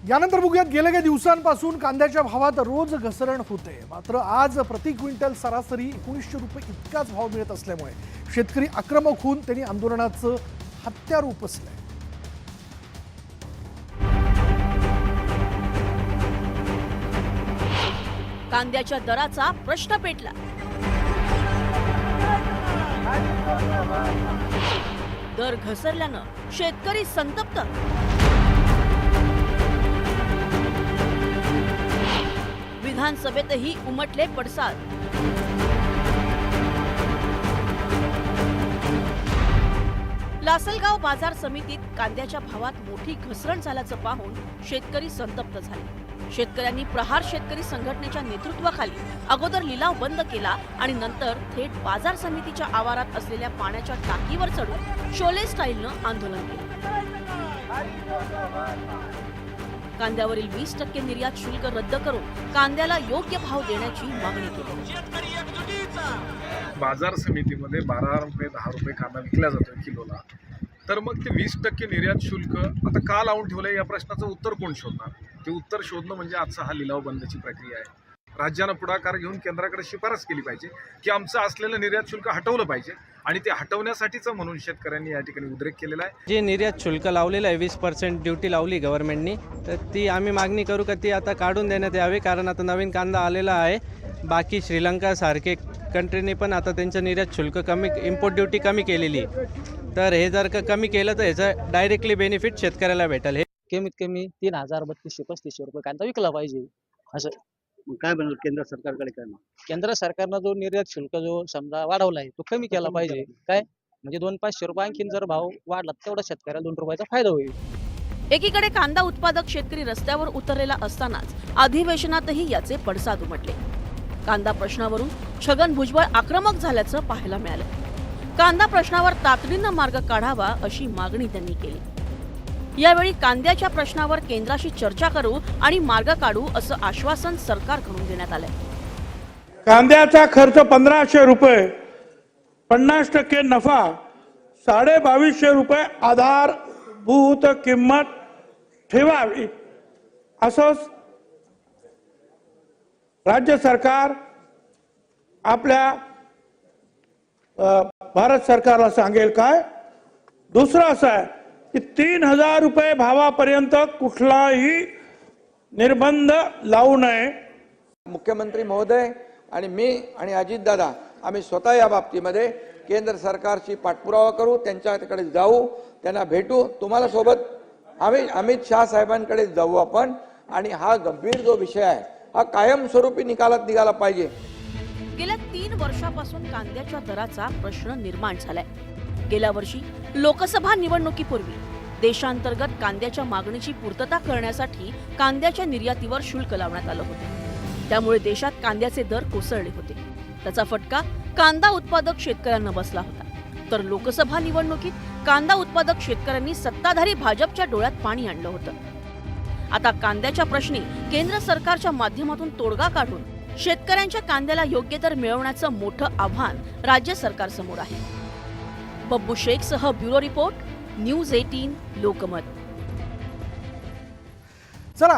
यानंतर बघूयात गेल्या काही दिवसांपासून कांद्याच्या भावात रोज घसरण होते, मात्र आज प्रति क्विंटल सरासरी 1900 रुपये इतकाच भाव मिळत असल्यामुळे शेतकरी आक्रमक होऊन त्यांनी आंदोलनाचं हत्यार उपसलंय. कांद्याच्या दराचा प्रश्न पेटला. दर घसरल्यानं शेतकरी संतप्त. विधानसभेतही उमटले पडसाद. लासलगाव बाजार समितीत कांद्याच्या भावात मोठी घसरण झाल्याचं पाहून शेतकरी संतप्त झाले. शेतकऱ्यांनी प्रहार शेतकरी संघटनेच्या नेतृत्वाखाली अगोदर लिलाव बंद केला आणि नंतर थेट बाजार समितीच्या आवारात असलेल्या पाण्याच्या टाकीवर चढून शोले स्टाईलनं आंदोलन केलं. कांद्यावरील 20% निर्यात शुल्क रद्द करून कांद्याला योग्य भाव देण्याची मागणी केली. बाजार समितीमध्ये 12 रुपये 10 रुपये कांदा विकला जातो किलोला, तर मग ते 20% निर्यात शुल्क आता का लावून ठेवलंय या प्रश्नाचं उत्तर कोण शोधणार? ते उत्तर शोधणं म्हणजे आजचा हा लिलाव बंदची प्रक्रिया आहे. राज्यानं पुढाकार घेऊन केंद्राकडे शिफारस केली पाहिजे की आमचं असलेलं निर्यात शुल्क हटवलं पाहिजे, आणि ते हटवण्यासाठीच म्हणून शेतकऱ्यांनी या ठिकाणी उद्रेक केलेला आहे. जे निर्यात शुल्क लावलेलं आहे 20% ड्युटी लावली गव्हर्नमेंटनी, तर ती आम्ही मागणी करू का ती आता काढून देण्यात यावी, कारण आता नवीन कांदा आलेला आहे. बाकी श्रीलंका सारखे कंट्रीने पण आता त्यांचं निर्यात शुल्क कमी, इम्पोर्ट ड्युटी कमी केलेली आहे. तर हे जर का कमी केलं तर ह्याचं डायरेक्टली बेनिफिट शेतकऱ्याला भेटेल. हे कमीत कमी 3000 3200 रुपये कांदा विकला पाहिजे. असं काय बनवलं केंद्र सरकारकडे काय? केंद्र सरकारनं जो निर्यात शुल्क जो समजा वाढवला आहे तो कमी केला पाहिजे. काय म्हणजे 200-500 रुपये आणखीन जर भाव वाढला तेवढा शेतकऱ्याला 2 रुपयाचा फायदा होईल. एकीकडे कांदा उत्पादक शेतकरी रस्त्यावर उतरलेला असतानाच अधिवेशनातही याचे पडसाद उमटले. कांदा प्रश्नावरून छगन भुजबळ आक्रमक झाल्याचं पाहायला मिळालं. कांदा प्रश्नावर तातडीनं मार्ग काढावा अशी मागणी त्यांनी केली. यावेळी कांद्याच्या प्रश्नावर केंद्राशी चर्चा करू आणि मार्ग काढू असं आश्वासन सरकारकडून देण्यात आलंय. कांद्याचा खर्च 1500 रुपये, 50% नफा, 2250 रुपये आधारभूत किंमत ठेवावी असं राज्य सरकार आपल्या भारत सरकारला सांगेल. काय दुसरं असं आहे की 3000 रुपये भावापर्यंत कुठलाही निर्बंध लावू नये. मुख्यमंत्री महोदय आणि मी आणि अजितदादा आम्ही स्वतः या बाबतीमध्ये केंद्र सरकारशी पाठपुरावा करू, त्यांच्याकडे जाऊ, त्यांना भेटू. तुम्हाला सोबत अमित शाह साहेबांकडे जाऊ आपण, आणि हा गंभीर जो विषय आहे हा कायमस्वरूपी निकालात निघाला पाहिजे. गेल्या 3 वर्षापासून कांद्याच्या दराचा प्रश्न निर्माण झालाय. गेल्या वर्षी लोकसभा निवडणुकीपूर्वी देशांतर्गत कांद्याच्या मागणीची पूर्तता करण्यासाठी कांद्याच्या निर्यातीवर शुल्क लावण्यात आलं होतं. त्यामुळे देशात कांद्याचे दर कोसळले होते. त्याचा फटका कांदा उत्पादक शेतकऱ्यांना बसला होता. तर लोकसभा निवडणुकीत कांदा उत्पादक शेतकऱ्यांनी सत्ताधारी भाजपच्या डोळ्यात पाणी आणलं होतं. आता कांद्याच्या प्रश्नी केंद्र सरकारच्या माध्यमातून तोडगा काढून शेतकऱ्यांच्या कांद्याला योग्य दर मिळवण्याचं मोठं आव्हान राज्य सरकारसमोर आहे. बब्बू शेखसह ब्युरो रिपोर्ट, न्यूज 18 लोकमत.